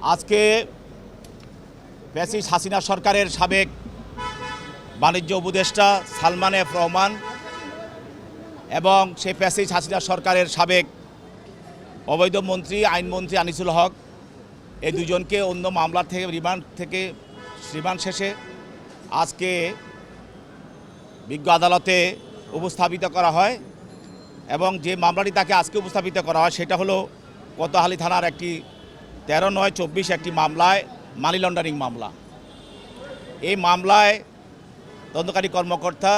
আজকে ফ্যাসিস্ট হাসিনা সরকারের সাবেক বাণিজ্য উপদেষ্টা সালমান এফ রহমান এবং সেই ফ্যাসিস্ট হাসিনা সরকারের সাবেক অবৈধ মন্ত্রী আইনমন্ত্রী আনিসুল হক এই দুজনকে অন্য মামলা থেকে রিমান্ড শেষে আজকে বিজ্ঞ আদালতে উপস্থাপিত করা হয় এবং যে মামলাটি তাকে আজকে উপস্থাপিত করা হয় সেটা হলো কোতোয়ালি থানার একটি 13/9/24 একটি মামলায় মানি লন্ডারিং মামলা। এই মামলায় তদন্তকারী কর্মকর্তা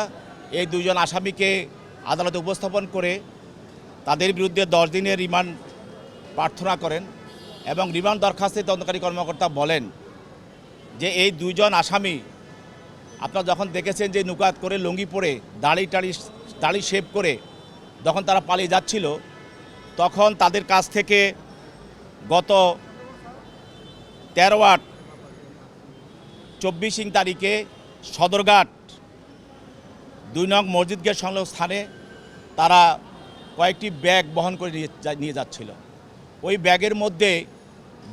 এই দুজন আসামিকে আদালতে উপস্থাপন করে তাদের বিরুদ্ধে 10 দিনের রিমান্ড প্রার্থনা করেন এবং রিমান্ড দরখাস্তে তদন্তকারী কর্মকর্তা বলেন যে এই দুজন আসামি আপনারা যখন দেখেছেন যে নুকাত করে লুঙ্গি পরে দাড়ি শেভ করে যখন তারা পালিয়ে যাচ্ছিল তখন তাদের কাছ থেকে গত 13/8/24 তারিখে সদরঘাট 2 নং মসজিদ গেট সংলগ্ন স্থানে তারা কয়েকটি ব্যাগ বহন করে নিয়ে যাচ্ছিল। ওই ব্যাগের মধ্যে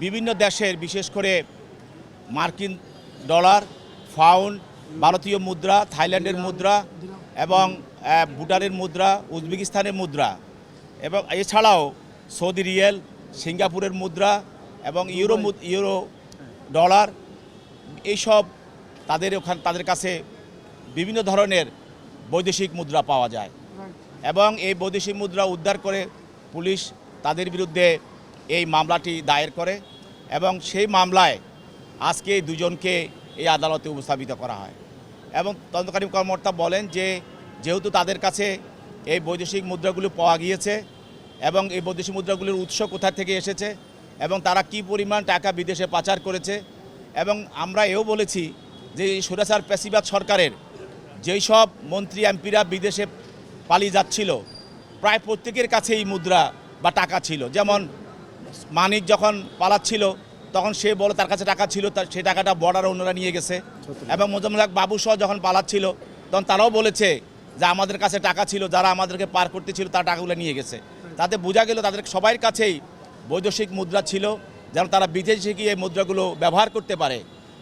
বিভিন্ন দেশের বিশেষ করে মার্কিন ডলার, পাউন্ড, ভারতীয় মুদ্রা, থাইল্যান্ডের মুদ্রা এবং ভুটানের মুদ্রা, উজবেকিস্তানের মুদ্রা এবং এছাড়াও সৌদি রিয়েল, সিঙ্গাপুরের মুদ্রা এবং ইউরো ডলার এইসব তাদের কাছে বিভিন্ন ধরনের বৈদেশিক মুদ্রা পাওয়া যায় এবং এই বৈদেশিক মুদ্রা উদ্ধার করে পুলিশ তাদের বিরুদ্ধে এই মামলাটি দায়ের করে এবং সেই মামলায় আজকে দুজনকে এই আদালতে উপস্থাপিত করা হয় এবং তদন্তকারী কর্মকর্তা বলেন যে যেহেতু তাদের কাছে এই বৈদেশিক মুদ্রাগুলো পাওয়া গিয়েছে এবং এই বৈদেশিক মুদ্রাগুলির উৎস কোথা থেকে এসেছে এবং তারা কি পরিমাণ টাকা বিদেশে পাচার করেছে এবং আমরা এও বলেছি যে এই স্বৈরাচার ফ্যাসিবাদ সরকারের যেই সব মন্ত্রী এমপিরা বিদেশে পালিয়ে যাচ্ছিল প্রায় প্রত্যেকের কাছে এই মুদ্রা বা টাকা ছিল। যেমন মানিক যখন পালাচ্ছিল তখন সে বলে তার কাছে টাকা ছিল, সেই টাকাটা বর্ডারে অন্যরা নিয়ে গেছে এবং মোজাম্মেল হক বাবুসহ যখন পালাচ্ছিল তখন তারাও বলেছে যে আমাদের কাছে টাকা ছিল, যারা আমাদেরকে পার করতে ছিল তার টাকাগুলো নিয়ে গেছে। তাতে বোঝা গেল তাদের সবার কাছেই বৈদেশিক মুদ্রা ছিল যেন তারা বিদেশে গিয়ে এই মুদ্রাগুলো ব্যবহার করতে পারে,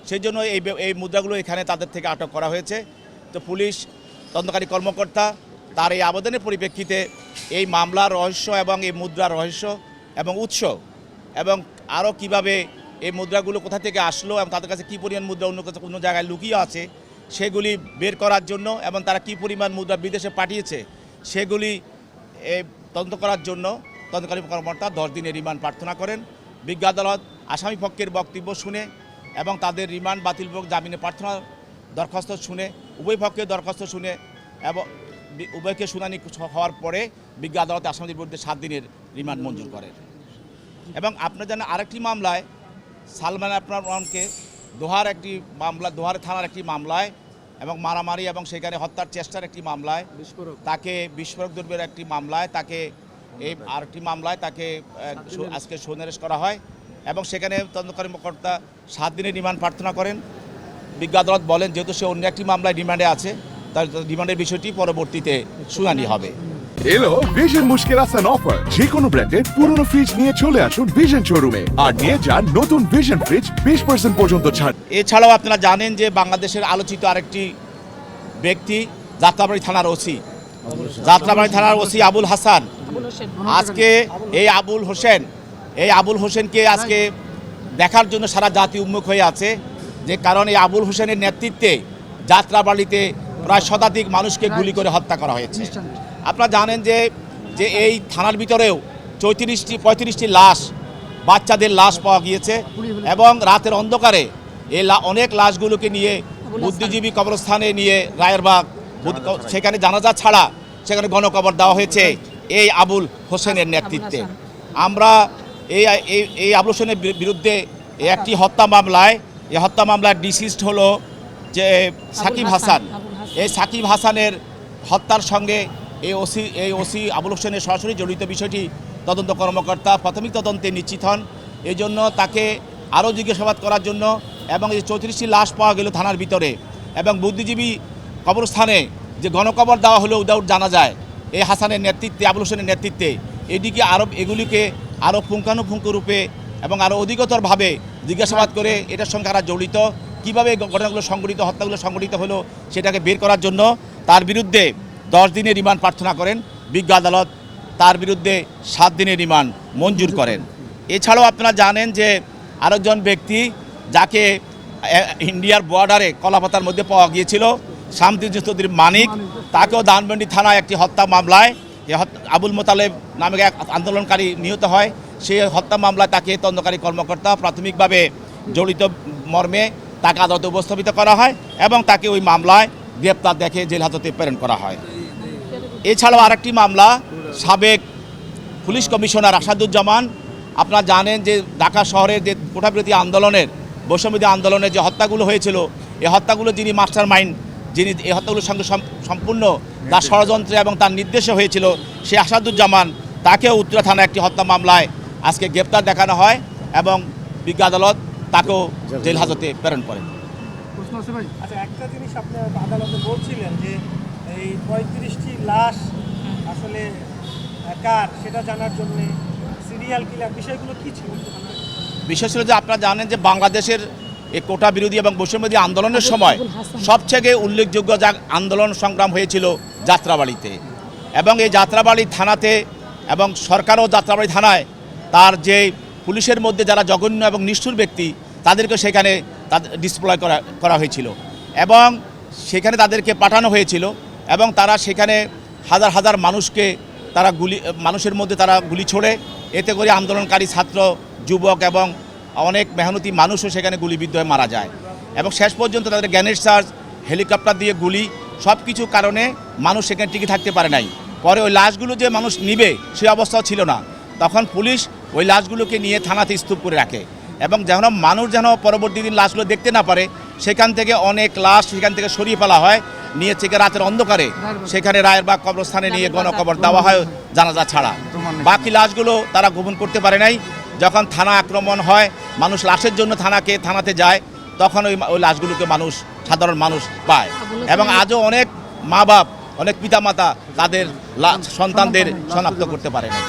সেই জন্য এই মুদ্রাগুলো এখানে তাদের থেকে আটক করা হয়েছে। তো পুলিশ তদন্তকারী কর্মকর্তা তার এই আবেদনের পরিপ্রেক্ষিতে এই মামলার রহস্য এবং এই মুদ্রার রহস্য এবং উৎস এবং আরও কিভাবে এই মুদ্রাগুলো কোথা থেকে আসলো এবং তাদের কাছে কী পরিমাণ মুদ্রা অন্য জায়গায় লুকিয়ে আছে সেগুলি বের করার জন্য এবং তারা কী পরিমাণ মুদ্রা বিদেশে পাঠিয়েছে সেগুলি তদন্ত করার জন্য তদন্তকারী কর্মকর্তা 10 দিনের রিমান্ড প্রার্থনা করেন। বিজ্ঞ আদালত আসামি পক্ষের বক্তব্য শুনে এবং তাদের রিমান্ড বাতিলপূর্বক জামিনে প্রার্থনা দরখাস্ত শুনে উভয় পক্ষের দরখাস্ত শুনে এবং উভয়কে শুনানি হওয়ার পরে বিজ্ঞ আদালত আসামিদের বিরুদ্ধে 7 দিনের রিমান্ড মঞ্জুর করেন। এবং আপনারা জানেন আরেকটি মামলায় সালমান আপনার রহমানকে দোহার থানার একটি মামলায় এবং মারামারি এবং সেখানে হত্যার চেষ্টার একটি মামলায় তাকে বিস্ফোরক দ্রব্যের একটি মামলায় তাকে এই আরেকটি মামলায় তাকে আজকে সন্দেশ করা হয় এবং সেখানে তদন্তকারী কর্মকর্তা 7 দিনের রিমান্ড প্রার্থনা করেন। বিজ্ঞ আদালত বলেন যেহেতু সে অন্য একটি মামলায় রিমান্ডে আছে তার রিমান্ডের বিষয়টি পরবর্তীতে শুনানি হবে। এলো ভিশন মুশকিল আসান অফার, যে কোনো ব্র্যান্ডের পুরনো ফ্রিজ নিয়ে চলে আসুন ভিশন শোরুমে আর নিয়ে যান নতুন ভিশন ফ্রিজ 20% পর্যন্ত ছাড়। এছাড়াও আপনারা জানেন যে বাংলাদেশের আলোচিত আরেকটি ব্যক্তি যাত্রাবাড়ি থানার ওসি আবুল হাসান, আজকে এই আবুল হোসেনকে আজকে দেখার জন্য সারা জাতি উন্মুখ হয়ে আছে, যে কারণ এই আবুল হোসেনের নেতৃত্বে যাত্রাবাড়িতে প্রায় শতাধিক মানুষকে গুলি করে হত্যা করা হয়েছে। আপনারা জানেন যে এই থানার ভিতরেও 35টি লাশ, বাচ্চাদের লাশ পাওয়া গিয়েছে এবং রাতের অন্ধকারে এই অনেক লাশগুলোকে নিয়ে বুদ্ধিজীবী কবরস্থানে নিয়ে রায়েরবাগ সেখানে জানাজা ছাড়া সেখানে গণকবর দেওয়া হয়েছে এই আবুল হোসেনের নেতৃত্বে। আমরা এই আবুল হোসেনের বিরুদ্ধে একটি হত্যা মামলায় ডিসিজড হলো যে সাকিব হাসান। এই সাকিব হাসানের হত্যার সঙ্গে এই ওসি আবুল হোসেনের সরাসরি জড়িত বিষয়টি তদন্ত কর্মকর্তা প্রাথমিক তদন্তে নিশ্চিত হন। এই জন্য তাকে আরও জিজ্ঞাসাবাদ করার জন্য এবং এই 34টি লাশ পাওয়া গেল থানার ভিতরে এবং বুদ্ধিজীবী কবরস্থানে যে গণকবর দেওয়া হলো উইদাউট জানা যায় এই হাসানের নেতৃত্বে, আবুল হোসেনের নেতৃত্বে, এগুলিকে আরও পুঙ্খানুপুঙ্খ রূপে এবং আরও অধিকতরভাবে জিজ্ঞাসাবাদ করে এটার সঙ্গে কারা জড়িত, কীভাবে এই ঘটনাগুলো সংঘটিত, হত্যাগুলো সংঘটিত হলো সেটাকে বের করার জন্য তার বিরুদ্ধে 10 দিনের রিমান্ড প্রার্থনা করেন বিজ্ঞ আদালত। তার বিরুদ্ধে 7 দিনের রিমান্ড মঞ্জুর করেন। এছাড়াও আপনারা জানেন যে আরেকজন ব্যক্তি যাকে ইন্ডিয়ার বর্ডারে কলাপাতার মধ্যে পাওয়া গিয়েছিল, শামসুদ্দিন চৌধুরী মানিক, তাকেও ধানমন্ডি থানায় একটি হত্যা মামলায় আবুল মোতালেব নামে এক আন্দোলনকারী নিহত হয়। সেই হত্যা মামলায় তাকে তদন্তকারী কর্মকর্তা প্রাথমিকভাবে জড়িত মর্মে তাকে আদালতে উপস্থাপিত করা হয় এবং তাকে ওই মামলায় গ্রেপ্তার দেখে জেল হাজতে প্রেরণ করা হয়। এছাড়াও আরেকটি মামলা সাবেক পুলিশ কমিশনার আসাদুজ্জামান, আপনারা জানেন যে ঢাকা শহরের যে কোটাবিরোধী আন্দোলনের, বৈষম্যবিরোধী আন্দোলনের যে হত্যাগুলো হয়েছিল, এই হত্যাগুলো যিনি মাস্টার মাইন্ড, যিনি এই হত্যাগুলোর সঙ্গে সম্পূর্ণ তার ষড়যন্ত্রে এবং তার নির্দেশে হয়েছিল, সে আসাদুজ্জামান, তাকেও উত্তরা থানায় একটি হত্যা মামলায় আজকে গ্রেপ্তার দেখানো হয় এবং বিজ্ঞ আদালত তাকেও জেল হাজতে প্রেরণ করেন। আচ্ছা, একটা জিনিস আপনি আদালতে বলছিলেন যে এই 35টি লাশ আসলে কার সেটা জানার জন্য সিরিয়াল কিলার, বিষয়গুলো কি ছিল? বিশেষ করে যে আপনারা জানেন যে বাংলাদেশের এই কোটা বিরোধী এবং বৈষম্যবিরোধী আন্দোলনের সময় সবচেয়ে উল্লেখযোগ্য যা আন্দোলন সংগ্রাম হয়েছিল যাত্রাবাড়িতে, এবং এই যাত্রাবাড়ি থানাতে এবং সরকারও যাত্রাবাড়ি থানায় তার যে পুলিশের মধ্যে যারা জঘন্য এবং নিষ্ঠুর ব্যক্তি তাদেরকে সেখানে তাদের ডিসপ্লয় করা হয়েছিল এবং সেখানে তাদেরকে পাঠানো হয়েছিল এবং তারা সেখানে হাজার হাজার মানুষকে তারা মানুষের মধ্যে তারা গুলি ছোড়ে। এতে করে আন্দোলনকারী ছাত্র, যুবক এবং অনেক মেহনতি মানুষও সেখানে গুলিবিদ্ধ হয়ে মারা যায় এবং শেষ পর্যন্ত তাদের গ্যানেড চার্জ, হেলিকপ্টার দিয়ে গুলি, সব কিছু কারণে মানুষ সেখানে টিকে থাকতে পারে নাই। পরে ওই লাশগুলো যে মানুষ নিবে সে অবস্থাও ছিল না, তখন পুলিশ ওই লাশগুলোকে নিয়ে থানাতে স্তূপ করে রাখে এবং যেন মানুষ যেন পরবর্তী দিন লাশগুলো দেখতে না পারে সেখান থেকে অনেক লাশ সেখান থেকে সরিয়ে ফেলা হয়, নিয়ে থেকে রাতের অন্ধকারে সেখানে রায়েরবাগ কবরস্থানে নিয়ে গণকবর দেওয়া হয় জানাজা ছাড়া। বাকি লাশগুলো তারা গোপন করতে পারে নাই। যখন থানা আক্রমণ হয়, মানুষ লাশের জন্য থানাতে যায়, তখন ওই লাশগুলোকে সাধারণ মানুষ পায় এবং আজও অনেক মা বাপ, অনেক পিতামাতা তাদের সন্তানদের শনাক্ত করতে পারে না।